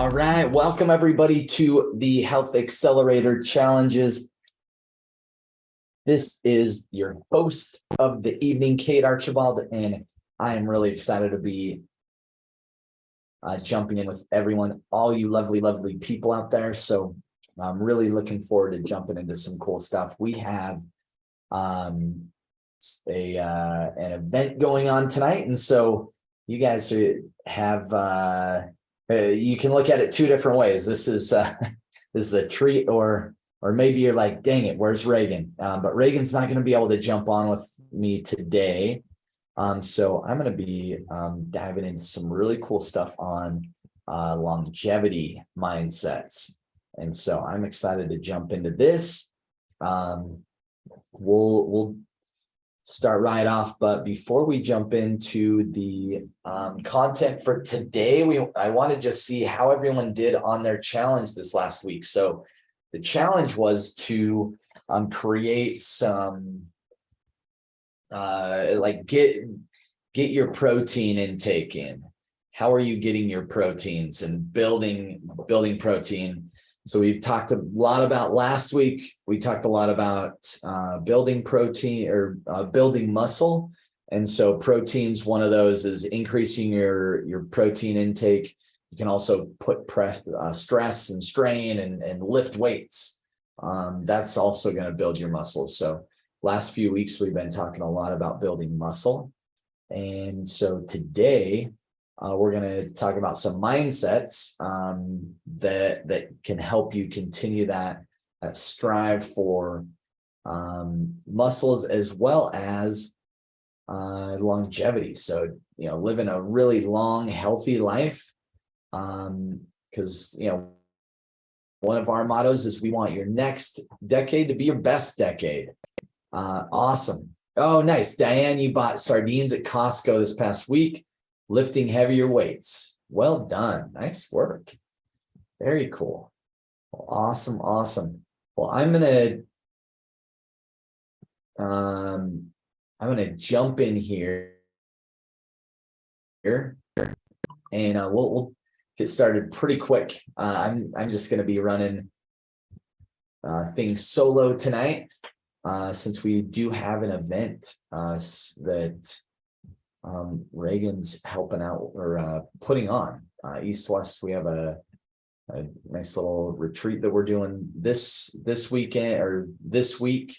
All right, welcome everybody to the Health Accelerator Challenges. This is your host of the evening, Kate Archibald, and I am really excited to be jumping in with everyone, all you lovely, lovely people out there. So I'm really looking forward to jumping into some cool stuff. We have an event going on tonight, and so you guys have you can look at it two different ways. This is a treat, or maybe you're like, dang it, where's Reagan? But Reagan's not going to be able to jump on with me today. So I'm going to be diving into some really cool stuff on longevity mindsets. And so I'm excited to jump into this. We'll start right off, but before we jump into the content for today, I want to just see how everyone did on their challenge this last week. So the challenge was to create some get your protein intake in. How are you getting your proteins and building protein? So we've talked a lot about last week. We talked a lot about building protein or building muscle. And so protein's one of those is increasing your protein intake. You can also put stress and strain and lift weights. That's also going to build your muscles. So last few weeks, we've been talking a lot about building muscle. And so today, we're going to talk about some mindsets that can help you continue that strive for muscles as well as longevity. So, living a really long, healthy life. Because, one of our mottos is we want your next decade to be your best decade. Awesome. Oh, nice. Diane, you bought sardines at Costco this past week. Lifting heavier weights. Well done. Nice work. Very cool. Well, awesome. Well, I'm gonna jump in here, and we'll get started pretty quick. I'm just gonna be running things solo tonight, since we do have an event that Reagan's helping out or putting on. East West, we have a nice little retreat that we're doing this weekend or this week,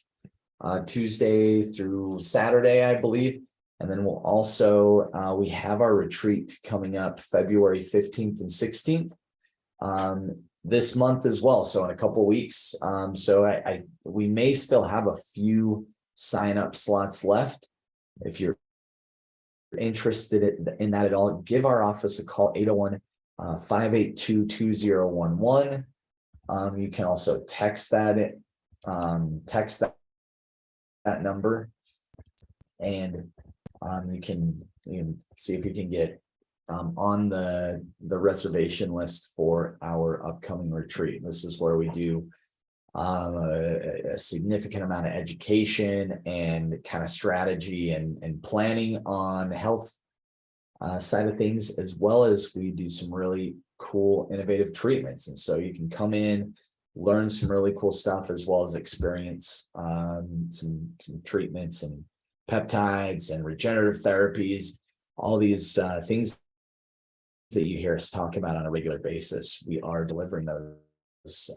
Tuesday through Saturday, I believe. And then we'll also we have our retreat coming up February 15th and 16th this month as well. So in a couple of weeks. So we may still have a few sign-up slots left. If you're interested in that at all, give our office a call, 801-582-2011. You can also text that number, and you can see if you can get on the reservation list for our upcoming retreat. This is where we do a significant amount of education and kind of strategy and planning on health side of things, as well as we do some really cool innovative treatments. And so you can come in, learn some really cool stuff, as well as experience some treatments and peptides and regenerative therapies, all these things that you hear us talk about on a regular basis. We are delivering those.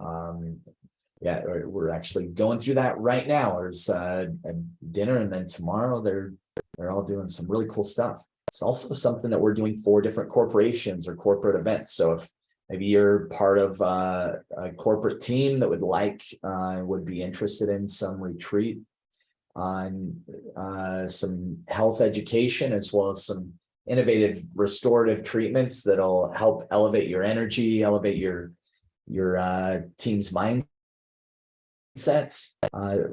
We're actually going through that right now. There's a dinner, and then tomorrow they're all doing some really cool stuff. It's also something that we're doing for different corporations or corporate events. So if maybe you're part of a corporate team that would be interested in some retreat on some health education, as well as some innovative restorative treatments that'll help elevate your energy, elevate your team's mindsets,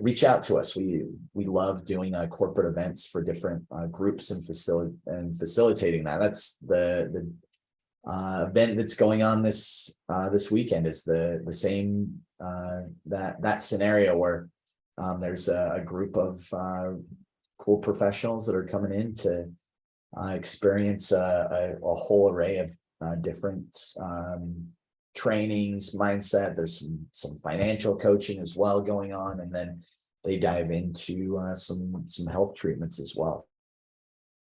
reach out to us. We love doing corporate events for different groups and facilitating that. That's the event that's going on this weekend is the same that scenario where there's a group of cool professionals that are coming in to experience a whole array of different trainings, mindset. There's some financial coaching as well going on, and then they dive into some health treatments as well.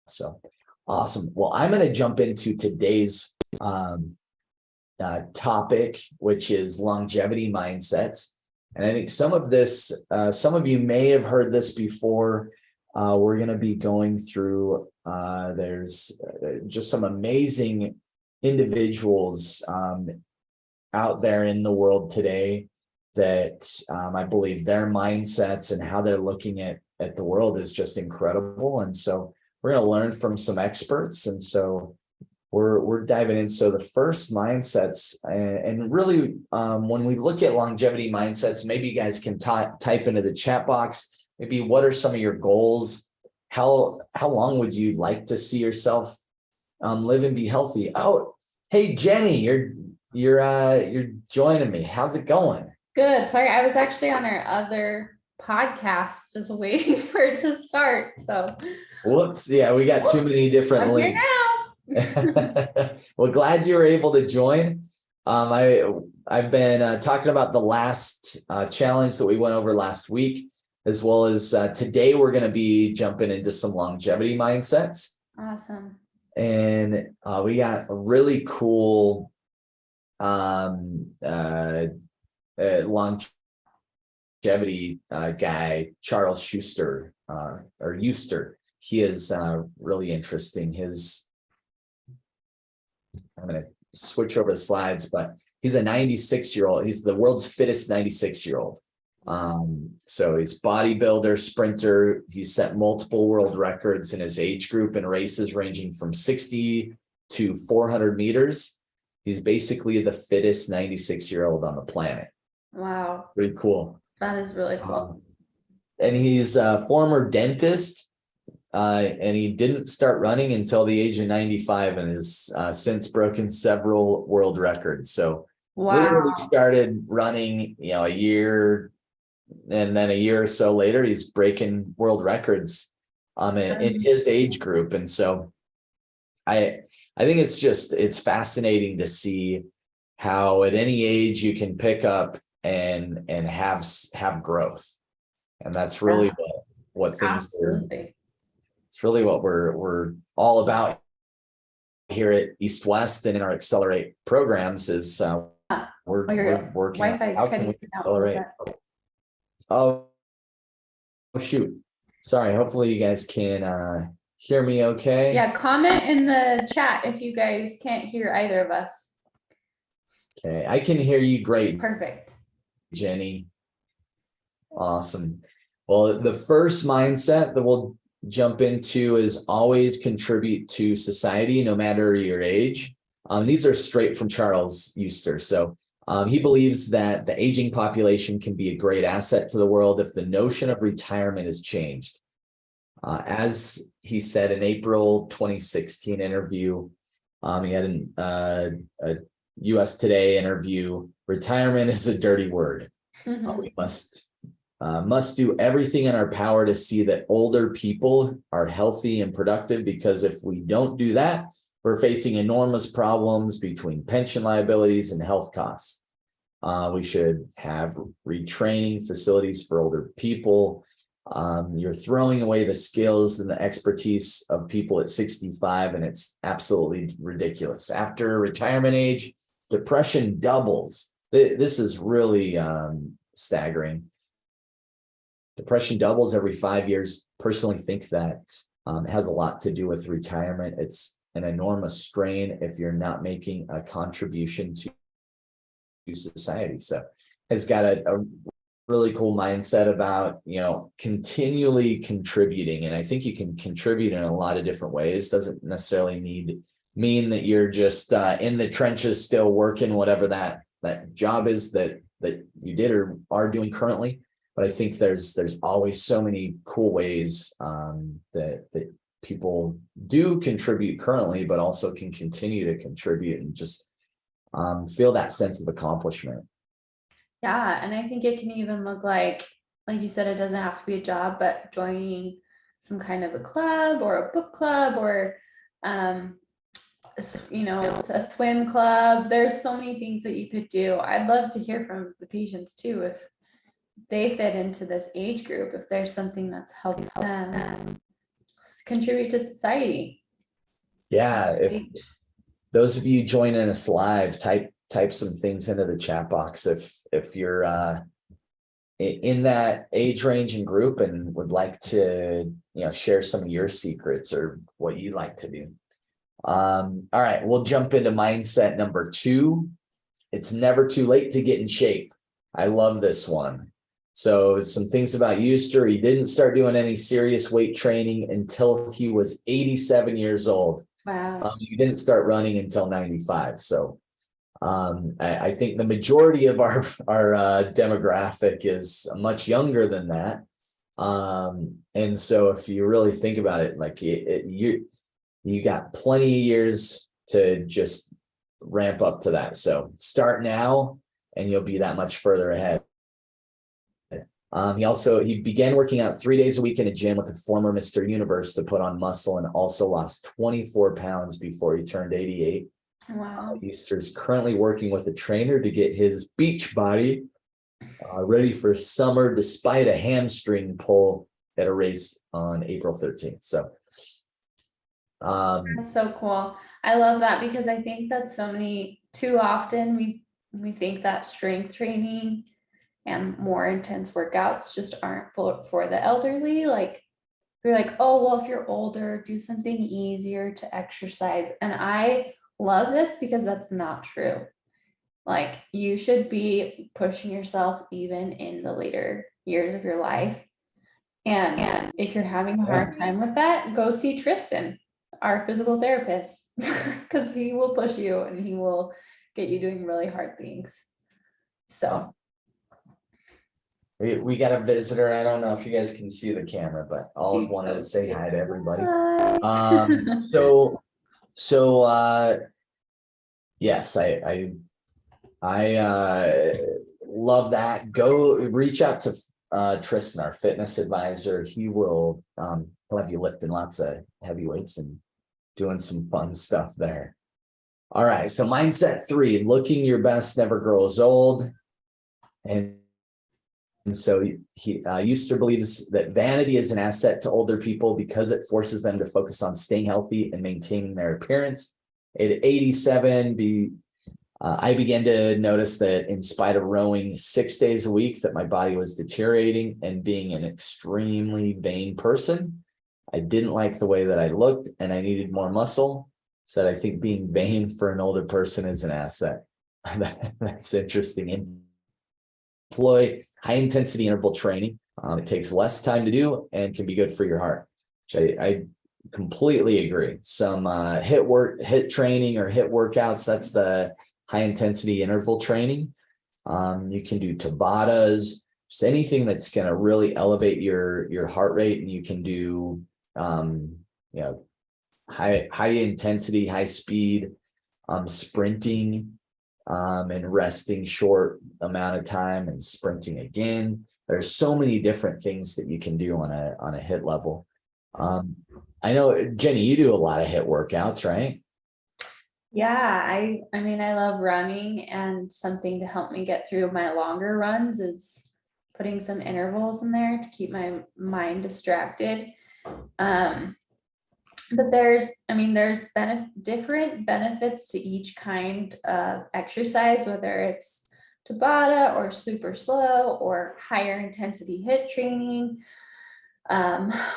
So awesome. Well, I'm going to jump into today's topic, which is longevity mindsets. And I think some of you may have heard this before. We're going to be going through, there's just some amazing individuals out there in the world today that I believe their mindsets and how they're looking at the world is just incredible. And so we're going to learn from some experts. And so we're diving in. So the first mindsets, and really when we look at longevity mindsets, maybe you guys can type into the chat box, maybe what are some of your goals? How long would you like to see yourself live and be healthy? Oh, hey Jenny, you're joining me. How's it going? Good. Sorry, I was actually on our other podcast just waiting for it to start. So whoops, yeah, we got too many different links. Well, glad you were able to join. I've been talking about the last challenge that we went over last week, as well as today we're going to be jumping into some longevity mindsets. Awesome. And we got a really cool longevity guy, Charles Schuster, or Euster. He is really interesting. I'm going to switch over the slides, but he's a 96-year-old. He's the world's fittest 96-year-old. So he's bodybuilder, sprinter. He's set multiple world records in his age group in races ranging from 60 to 400 meters. He's basically the fittest 96-year-old on the planet. Wow. Pretty cool. That is really cool. And he's a former dentist. And he didn't start running until the age of 95 and has since broken several world records. So literally started running, a year, and then a year or so later, he's breaking world records in his age group. And so I think it's fascinating to see how at any age you can pick up and have growth. And that's really what things Absolutely. are. It's really what we're all about here at East West and in our Accelerate programs is we're working on how can we accelerate. Oh shoot. Sorry. Hopefully you guys can hear me okay. Yeah, comment in the chat if you guys can't hear either of us. Okay, I can hear you great. Perfect. Jenny. Awesome. Well, the first mindset that we'll jump into is always contribute to society, no matter your age. These are straight from Charles Euster. So he believes that the aging population can be a great asset to the world if the notion of retirement is changed. As he said in April 2016 interview, he had a US Today interview, retirement is a dirty word. We must do everything in our power to see that older people are healthy and productive, because if we don't do that, we're facing enormous problems between pension liabilities and health costs. We should have retraining facilities for older people. You're throwing away the skills and the expertise of people at 65, and it's absolutely ridiculous. After retirement age, depression doubles. This is really staggering. Depression doubles every 5 years. Personally think that has a lot to do with retirement. It's an enormous strain if you're not making a contribution to society. So has got a really cool mindset about, continually contributing. And I think you can contribute in a lot of different ways. Doesn't necessarily mean that you're just in the trenches still working whatever that job is that you did or are doing currently. But I think there's always so many cool ways that people do contribute currently, but also can continue to contribute and just feel that sense of accomplishment. Yeah, and I think it can even look like you said, it doesn't have to be a job, but joining some kind of a club or a book club or a swim club. There's so many things that you could do. I'd love to hear from the patients too, if they fit into this age group, if there's something that's helping them contribute to society. Yeah, if those of you joining us live, type some things into the chat box if you're in that age range and group and would like to share some of your secrets or what you like to do. All right, we'll jump into mindset number 2. It's never too late to get in shape. I love this one. So some things about Euster. He didn't start doing any serious weight training until he was 87 years old. Wow. He didn't start running until 95. So I think the majority of our demographic is much younger than that. And so if you really think about it, like you got plenty of years to just ramp up to that. So start now and you'll be that much further ahead. He began working out 3 days a week in a gym with a former Mr. Universe to put on muscle, and also lost 24 pounds before he turned 88. Wow. Easter's currently working with a trainer to get his beach body ready for summer, despite a hamstring pull at a race on April 13th. So that's so cool. I love that, because I think that too often we think that strength training and more intense workouts just aren't for the elderly. Like, we're like, oh, well, if you're older, do something easier to exercise. And I love this, because that's not true. Like, you should be pushing yourself even in the later years of your life. And if you're having a hard time with that, go see Tristan, our physical therapist, because he will push you and he will get you doing really hard things. So we got a visitor. I don't know if you guys can see the camera, but Olive wanted to say hi to everybody. Yes, I love that. Go reach out to Tristan, our fitness advisor. He'll have you lifting lots of heavy weights and doing some fun stuff there. All right, so mindset 3, looking your best never grows old. And so he Euster believes that vanity is an asset to older people because it forces them to focus on staying healthy and maintaining their appearance. At 87, I began to notice that in spite of rowing 6 days a week, that my body was deteriorating, and being an extremely vain person, I didn't like the way that I looked and I needed more muscle. So I think being vain for an older person is an asset. That's interesting. Employ high intensity interval training. It takes less time to do and can be good for your heart, which I completely agree. Some HIIT training or HIIT workouts, that's the high intensity interval training. You can do Tabatas, just anything that's going to really elevate your heart rate. And you can do high intensity, high speed sprinting, and resting short amount of time and sprinting again. There's so many different things that you can do on a HIIT level. I know, Jenny, you do a lot of HIIT workouts, right? yeah, I mean, I love running, and something to help me get through my longer runs is putting some intervals in there to keep my mind distracted. But there's different benefits to each kind of exercise, whether it's Tabata or super slow or higher intensity HIIT training,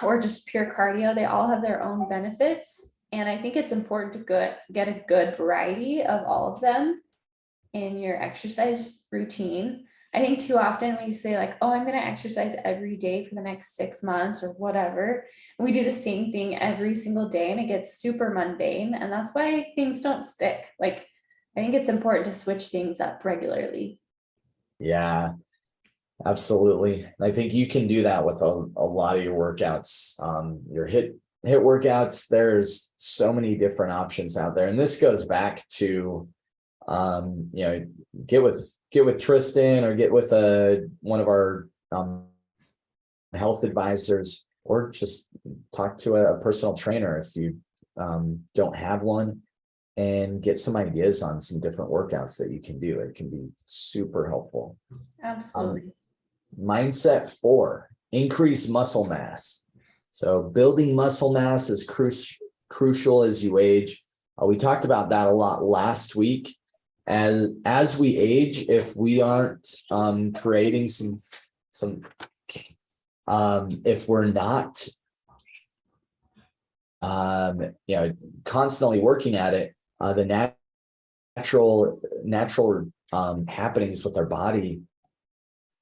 or just pure cardio. They all have their own benefits. And I think it's important to get a good variety of all of them in your exercise routine. I think too often we say like, oh, I'm going to exercise every day for the next 6 months or whatever. And we do the same thing every single day and it gets super mundane. And that's why things don't stick. Like, I think it's important to switch things up regularly. Yeah, absolutely. I think you can do that with a lot of your workouts. Your HIIT workouts, there's so many different options out there. And this goes back to get with Tristan, or get with one of our health advisors, or just talk to a personal trainer if you don't have one. and get some ideas on some different workouts that you can do. It can be super helpful. Absolutely. Mindset 4, increase muscle mass. So building muscle mass is crucial as you age. We talked about that a lot last week. As we age, if we aren't creating if we're not constantly working at it, the natural happenings with our body,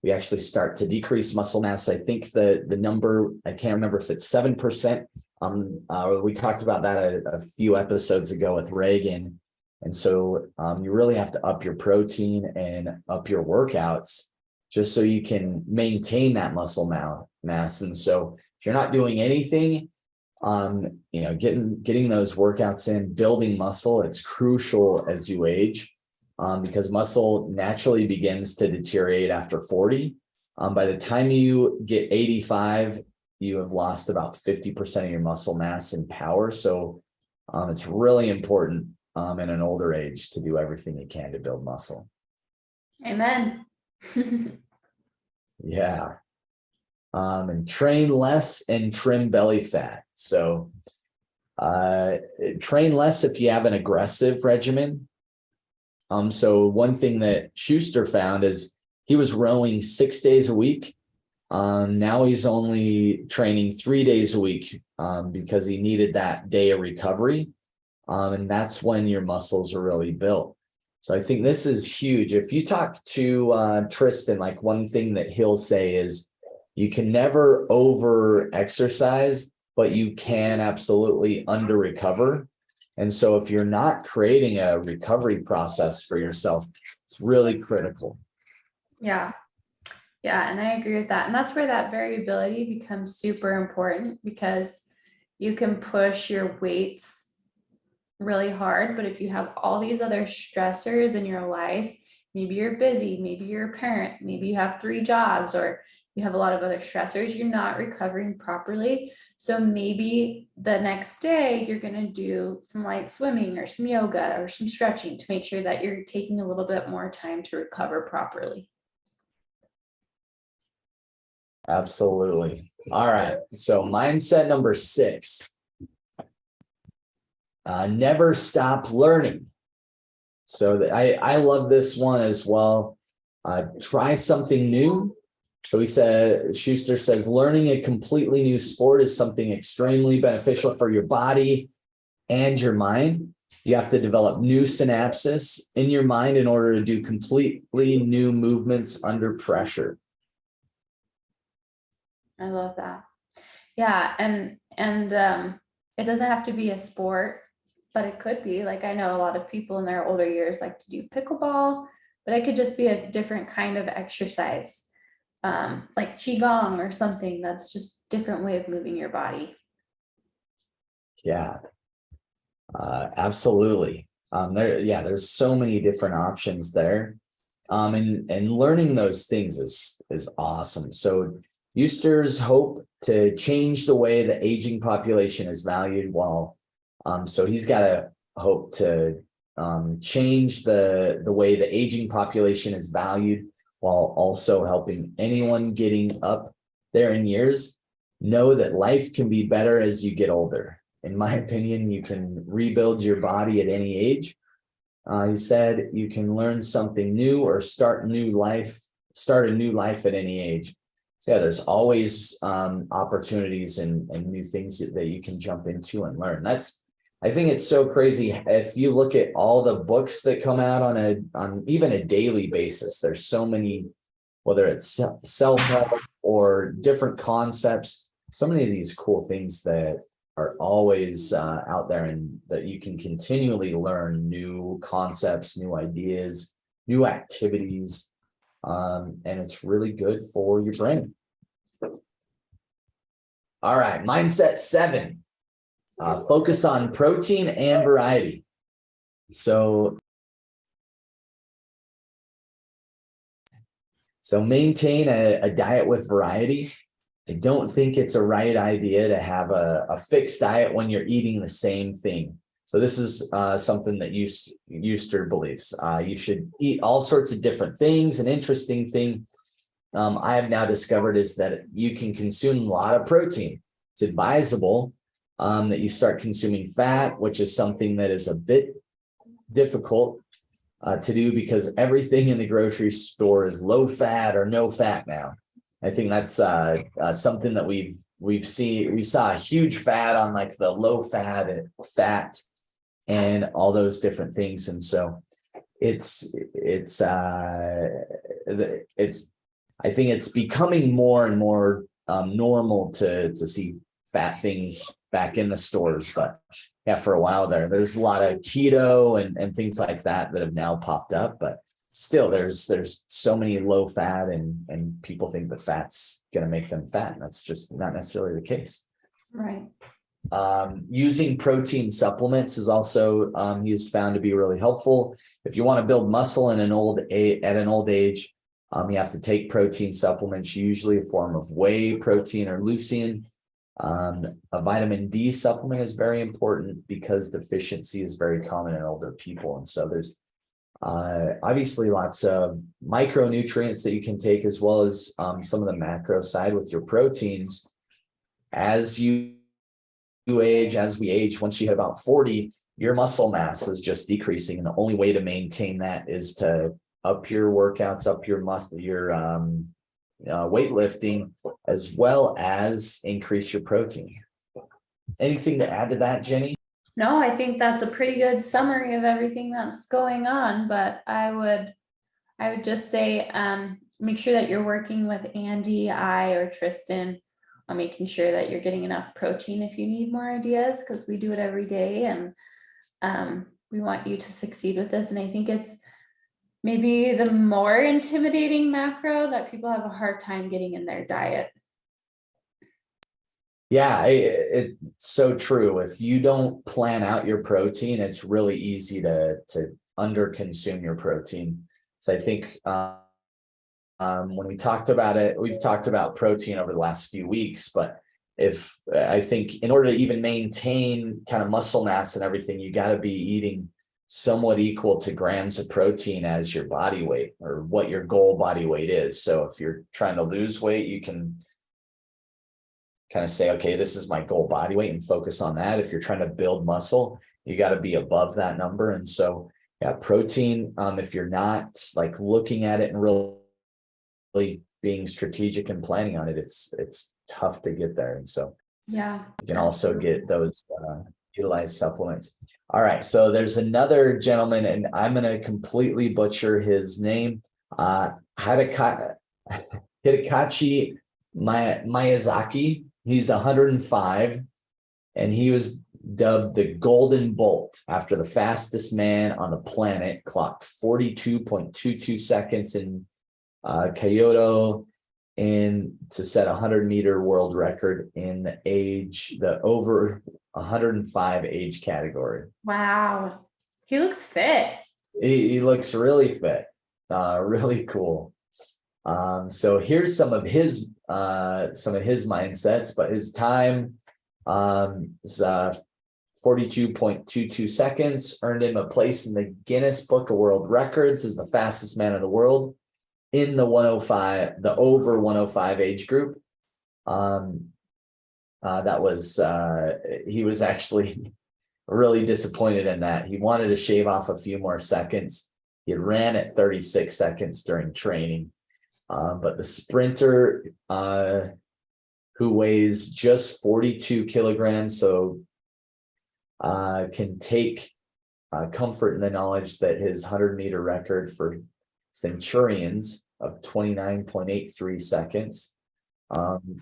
we actually start to decrease muscle mass. I think the number, I can't remember if it's 7%. We talked about that a few episodes ago with Reagan. And so you really have to up your protein and up your workouts just so you can maintain that muscle mass. And so if you're not doing anything, getting those workouts in, building muscle, it's crucial as you age, because muscle naturally begins to deteriorate after 40. By the time you get 85, you have lost about 50% of your muscle mass and power. So it's really important in an older age to do everything you can to build muscle. Amen. Yeah. And train less and trim belly fat. So train less if you have an aggressive regimen. So one thing that Schuster found is he was rowing 6 days a week. Now he's only training 3 days a week because he needed that day of recovery. And that's when your muscles are really built. So I think this is huge. If you talk to Tristan, like one thing that he'll say is you can never over exercise, but you can absolutely under recover. And so if you're not creating a recovery process for yourself, it's really critical. Yeah. Yeah. And I agree with that. And that's where that variability becomes super important, because you can push your weights really hard, but if you have all these other stressors in your life, maybe you're busy, maybe you're a parent, maybe you have 3 jobs, or you have a lot of other stressors, you're not recovering properly. So maybe the next day you're going to do some light swimming or some yoga or some stretching to make sure that you're taking a little bit more time to recover properly. Absolutely. All right. So mindset number 6. Never stop learning. So I love this one as well. Try something new. So Schuster says, learning a completely new sport is something extremely beneficial for your body and your mind. You have to develop new synapses in your mind in order to do completely new movements under pressure. I love that. Yeah. And it doesn't have to be a sport, but it could be. Like, I know a lot of people in their older years like to do pickleball, but it could just be a different kind of exercise, like qigong or something. That's just a different way of moving your body. Yeah, absolutely. There's so many different options there. And learning those things is awesome. So Euster's hope to change the way the aging population is valued, so he's got a hope to change the way the aging population is valued, while also helping anyone getting up there in years know that life can be better as you get older. In my opinion, you can rebuild your body at any age. He said you can learn something new or start a new life at any age. So yeah, there's always opportunities and new things that you can jump into and learn. I think it's so crazy. If you look at all the books that come out on even a daily basis, there's so many, whether it's self-help or different concepts, so many of these cool things that are always out there, and that you can continually learn new concepts, new ideas, new activities. And it's really good for your brain. All right, mindset 7. Focus on protein and variety. So maintain a diet with variety. I don't think it's a right idea to have a fixed diet when you're eating the same thing. So this is something that Euster believes. You should eat all sorts of different things. An interesting thing I have now discovered is that you can consume a lot of protein. It's advisable that you start consuming fat, which is something that is a bit difficult to do because everything in the grocery store is low fat or no fat now. I think that's something that we saw a huge fat on like the low fat and all those different things. And so it's I think it's becoming more and more normal to see fat things back in the stores. But yeah, for a while there's a lot of keto and things like that have now popped up. But still, there's so many low fat and people think that fat's going to make them fat. And that's just not necessarily the case. Right. Using protein supplements is also he's found to be really helpful. If you want to build muscle at an old age, you have to take protein supplements, usually a form of whey protein or leucine. A vitamin D supplement is very important because deficiency is very common in older people. And so there's obviously lots of micronutrients that you can take, as well as some of the macro side with your proteins. As we age, once you hit about 40, your muscle mass is just decreasing. And the only way to maintain that is to up your workouts, up your muscle, your weightlifting, as well as increase your protein. Anything to add to that, Jenny? No, I think that's a pretty good summary of everything that's going on, but I would just say, make sure that you're working with Andy, or Tristan on making sure that you're getting enough protein if you need more ideas, because we do it every day, and we want you to succeed with this. And I think it's maybe the more intimidating macro that people have a hard time getting in their diet. Yeah, it's so true. If you don't plan out your protein, it's really easy to under consume your protein. So I think when we talked about it, we've talked about protein over the last few weeks, but I think in order to even maintain kind of muscle mass and everything, you got to be eating somewhat equal to grams of protein as your body weight, or what your goal body weight is. So if you're trying to lose weight, you can kind of say, okay, this is my goal body weight, and focus on that. If you're trying to build muscle, you got to be above that number. And so, yeah, protein, if you're not like looking at it and really being strategic and planning on it, it's tough to get there. And so yeah, you can also get those utilized supplements. All right, so there's another gentleman, and I'm going to completely butcher his name. Hidekachi Miyazaki. He's 105, and he was dubbed the Golden Bolt after the fastest man on the planet, clocked 42.22 seconds in Kyoto to set a 100-meter world record in the over 105 age category. Wow, he looks fit. He looks really fit, really cool. So here's some of his mindsets, but his time is 42.22 seconds, earned him a place in the Guinness Book of World Records as the fastest man in the world in the over 105 age group. He was actually really disappointed in that. He wanted to shave off a few more seconds. He had ran at 36 seconds during training. But the sprinter, who weighs just 42 kilograms, so can take comfort in the knowledge that his 100-meter record for centurions of 29.83 seconds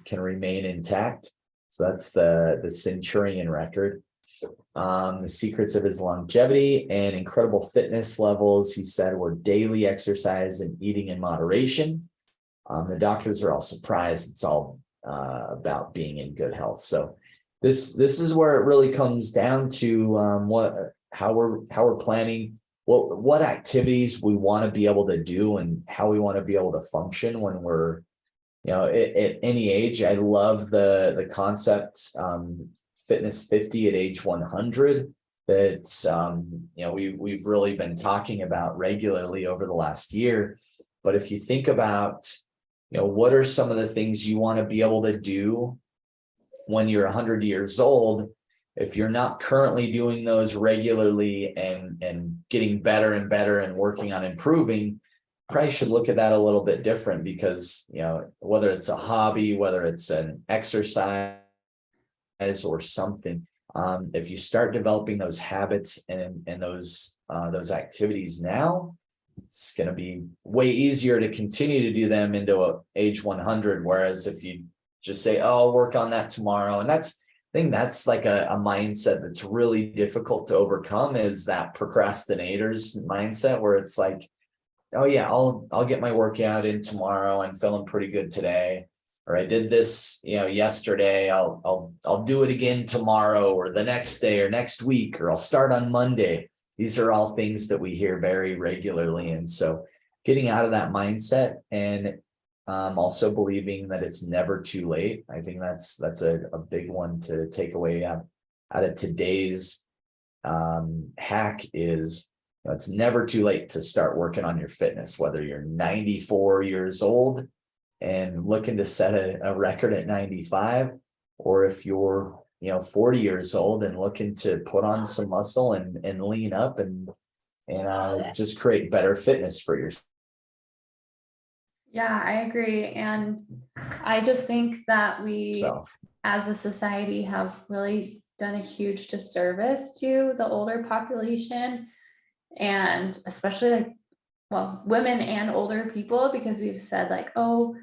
can remain intact. So that's the centurion record. The secrets of his longevity and incredible fitness levels, he said, were daily exercise and eating in moderation. The doctors are all surprised. It's all about being in good health. So this is where it really comes down to how we're planning, what activities we want to be able to do, and how we want to be able to function when we're, at any age. I love the concept, Fitness 50 at age 100. that, we've really been talking about regularly over the last year. But if you think about, what are some of the things you want to be able to do when you're 100 years old? If you're not currently doing those regularly and getting better and better and working on improving, probably should look at that a little bit different, because, whether it's a hobby, whether it's an exercise or something, if you start developing those habits and those activities now, it's going to be way easier to continue to do them into age 100. Whereas if you just say, oh, I'll work on that tomorrow, and I think that's like a mindset that's really difficult to overcome, is that procrastinator's mindset, where it's like, oh yeah, I'll get my workout in tomorrow. I'm feeling pretty good today. Or I did this, yesterday. I'll do it again tomorrow, or the next day, or next week, or I'll start on Monday. These are all things that we hear very regularly. And so getting out of that mindset, and also believing that it's never too late. I think that's a big one to take away out of today's hack is, it's never too late to start working on your fitness, whether you're 94 years old and looking to set a record at 95, or if you're 40 years old and looking to put on some muscle and lean up and just create better fitness for yourself. Yeah, I agree. And I just think that we, as a society, have really done a huge disservice to the older population, and especially women and older people, because we've said like, oh,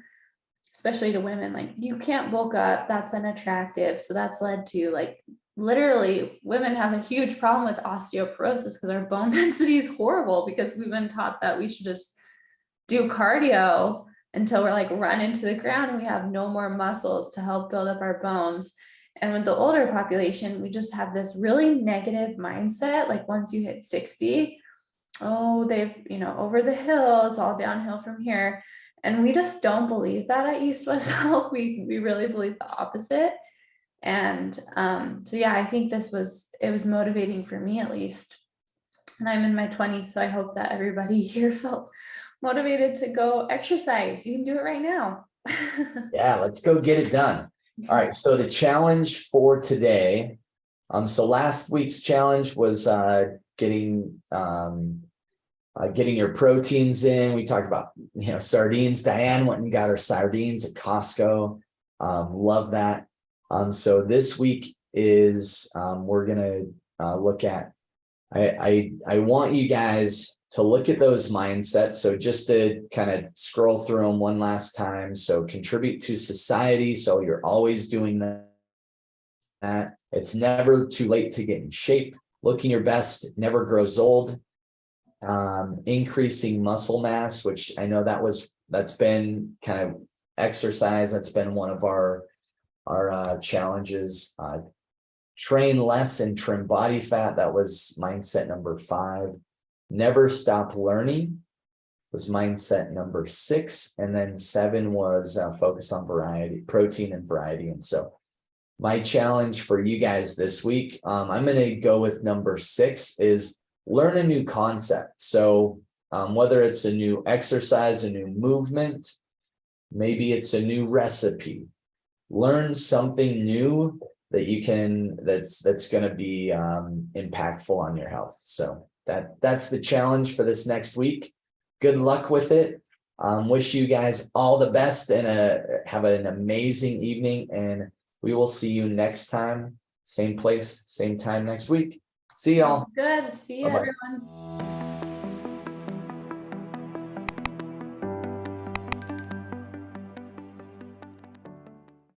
especially to women, like, you can't bulk up, that's unattractive. So that's led to, like, literally women have a huge problem with osteoporosis because our bone density is horrible, because we've been taught that we should just do cardio until we're like run into the ground and we have no more muscles to help build up our bones. And with the older population, we just have this really negative mindset. Like, once you hit 60, oh, they've, over the hill, it's all downhill from here. And we just don't believe that at East West Health. We really believe the opposite. And so yeah, I think it was motivating for me, at least. And I'm in my 20s, so I hope that everybody here felt motivated to go exercise. You can do it right now. Yeah, let's go get it done. All right, so the challenge for today, so last week's challenge was getting your proteins in. We talked about sardines. Diane went and got her sardines at Costco. Love that. So this week is we're gonna look at. I want you guys to look at those mindsets. So just to kind of scroll through them one last time. So contribute to society. So you're always doing that. It's never too late to get in shape. Looking your best never grows old. Increasing muscle mass, which I know that's been kind of exercise. That's been one of our challenges. Train less and trim body fat. That was mindset number 5. Never stop learning was mindset number 6. And then 7 was focus on variety, protein and variety. And so my challenge for you guys this week, I'm going to go with number 6, is learn a new concept. So whether it's a new exercise, a new movement, maybe it's a new recipe, learn something new that you can, that's going to be impactful on your health. So that's the challenge for this next week. Good luck with it. Wish you guys all the best, and have an amazing evening, and we will see you next time. Same place, same time next week. See y'all. Good. See you, Bye-bye. everyone.